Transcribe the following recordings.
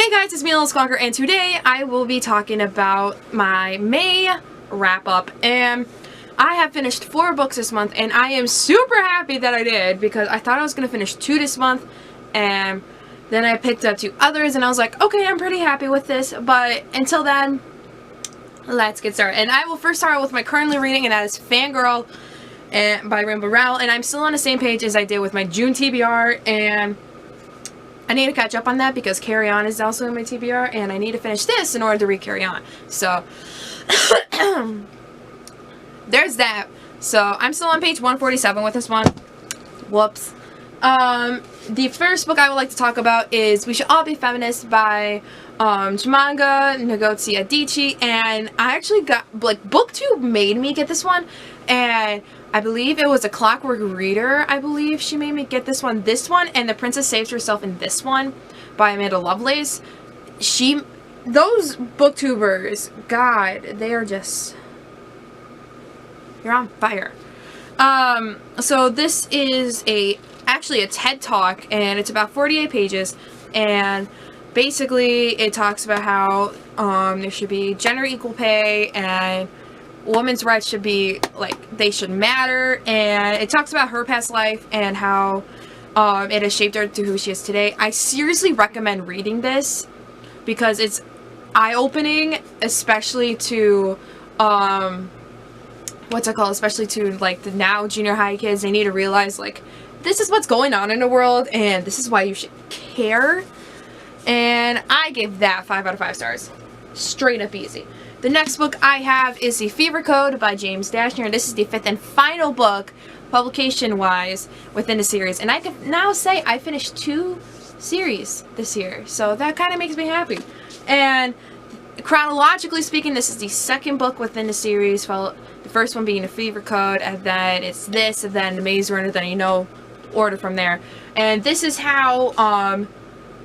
Hey guys, it's me, Little Squonker, and today I will be talking about my May wrap-up. And I have finished 4 books this month, and I am super happy that I did, because I thought I was going to finish 2 this month, and then I picked up 2 others, and I was like, okay, I'm pretty happy with this, but until then, let's get started. And I will first start with my currently reading, and that is Fangirl by Rainbow Rowell, and I'm still on the same page as I did with my June TBR, and I need to catch up on that because Carry On is also in my TBR, and I need to finish this in order to read Carry On. So, there's that. So, I'm still on page 147 with this one. Whoops. The first book I would like to talk about is We Should All Be Feminists by Chimamanda Ngozi Adichie, and I actually got, like, BookTube made me get this one, and I believe it was A Clockwork Reader, I believe she made me get this one, and The Princess Saves Herself in this one by Amanda Lovelace. Those booktubers, God, they are just, you're on fire. So this is actually a TED Talk, and it's about 48 pages, and basically it talks about how there should be gender equal pay, and women's rights should be, like, they should matter, and it talks about her past life and how it has shaped her to who she is today. I seriously recommend reading this because it's eye-opening, especially to especially to, like, the now junior high kids. They need to realize, like, this is what's going on in the world, and this is why you should care. And I gave that 5 out of 5 stars. Straight up easy. The next book I have is The Fever Code by James Dashner, and this is the 5th and final book, publication-wise, within the series. And I can now say I finished 2 series this year, so that kind of makes me happy. And chronologically speaking, this is the 2nd book within the series, the first one being The Fever Code, and then it's this, and then The Maze Runner, then you know, order from there. And this is how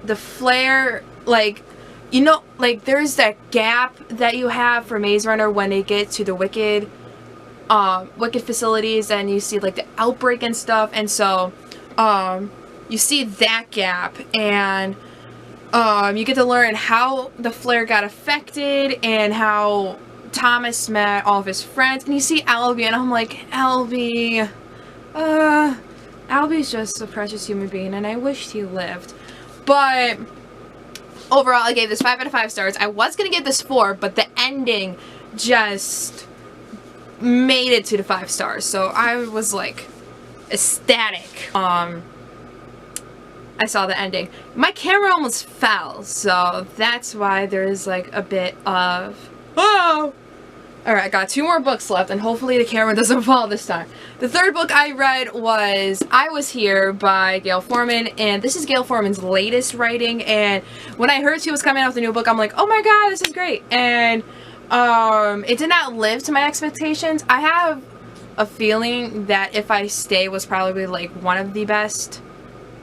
the flare, like, you know, like, there's that gap that you have for Maze Runner when they get to the Wicked facilities, and you see, like, the outbreak and stuff, and so, you see that gap, and, you get to learn how the flare got affected, and how Thomas met all of his friends, and you see Albie, and I'm like, Albie's just a precious human being, and I wished he lived, but overall, I gave this 5 out of 5 stars. I was going to give this 4, but the ending just made it to the 5 stars. So I was, like, ecstatic. I saw the ending. My camera almost fell, so that's why there's, like, a bit of, oh! Alright, I got 2 more books left, and hopefully the camera doesn't fall this time. The 3rd book I read was I Was Here by Gayle Forman, and this is Gayle Forman's latest writing, and when I heard she was coming out with a new book, I'm like, oh my god, this is great, and it did not live to my expectations. I have a feeling that If I Stay was probably, like, one of the best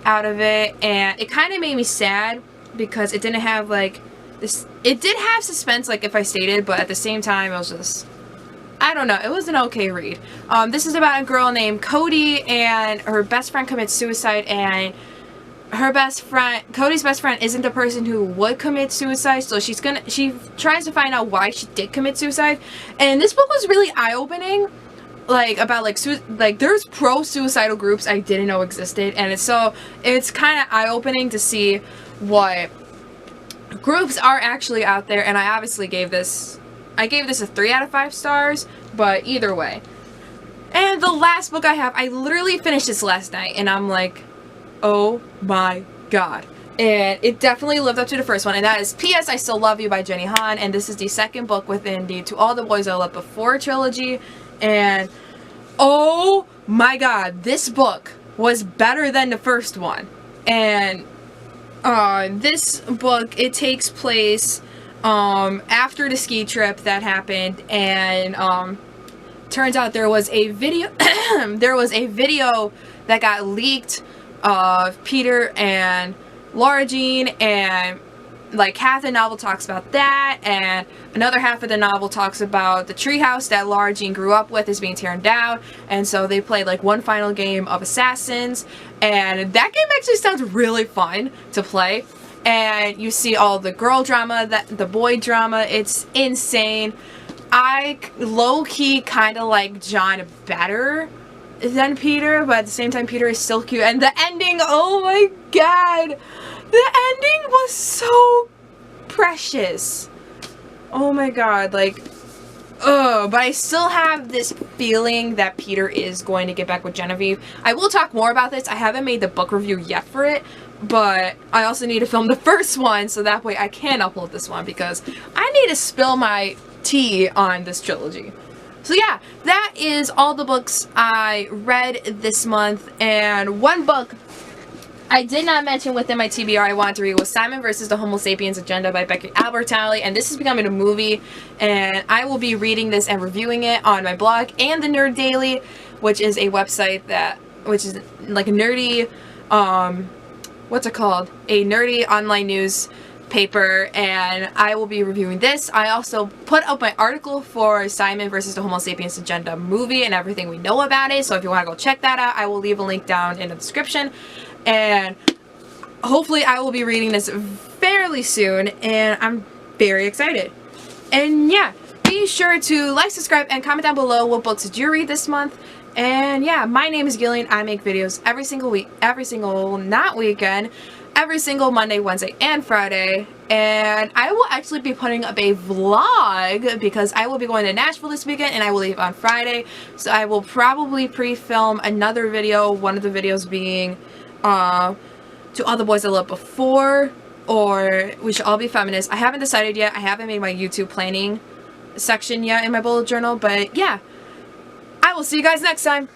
out of it, and it kind of made me sad because it didn't have, like, it did have suspense, like If I Stayed, but at the same time, it was just, I don't know, it was an okay read. This is about a girl named Cody, and her best friend commits suicide, and Cody's best friend isn't the person who would commit suicide, so she tries to find out why she did commit suicide, and this book was really eye-opening, like, about, like, there's pro-suicidal groups I didn't know existed, and it's kind of eye-opening to see what groups are actually out there, and I obviously gave this a 3 out of 5 stars, but either way. And the last book I have, I literally finished this last night, and I'm like, oh my god. And it definitely lived up to the first one, and that is P.S. I Still Love You by Jenny Han, and this is the 2nd book within the To All the Boys I Loved Before trilogy, and oh my god, this book was better than the first one. And this book, it takes place after the ski trip that happened, and turns out there was a video that got leaked of Peter and Laura Jean, and, like, half the novel talks about that, and another half of the novel talks about the treehouse that Laura Jean grew up with is being torn down, and so they played, like, one final game of Assassins, and that game actually sounds really fun to play, and you see all the girl drama, the boy drama. It's insane. I low-key kind of like John better than Peter, but at the same time Peter is still cute. And the ending, oh my god, the ending was so precious. Oh my god, like, but I still have this feeling that Peter is going to get back with Genevieve. I will talk more about this. I haven't made the book review yet for it, but I also need to film the first one so that way I can upload this one, because I need to spill my tea on this trilogy. So yeah, that is all the books I read this month, and one book I did not mention within my TBR I wanted to read was Simon vs. the Homo Sapiens Agenda by Becky Albertalli, and this is becoming a movie, and I will be reading this and reviewing it on my blog and the Nerd Daily, which is a website which is like a nerdy, what's it called? A nerdy online news paper, and I will be reviewing this. I also put up my article for Simon vs. the Homo Sapiens Agenda movie and everything we know about it, so if you want to go check that out, I will leave a link down in the description. And hopefully I will be reading this fairly soon, and I'm very excited. And yeah, be sure to like, subscribe, and comment down below what books did you read this month. And yeah, my name is Gillian. I make videos every single week, every single, not weekend, every single Monday, Wednesday, and Friday. And I will actually be putting up a vlog because I will be going to Nashville this weekend and I will leave on Friday. So I will probably pre-film another video, one of the videos being To All the Boys I Loved Before, or We Should All Be Feminists. I haven't decided yet. I haven't made my YouTube planning section yet in my bullet journal, but yeah. I will see you guys next time.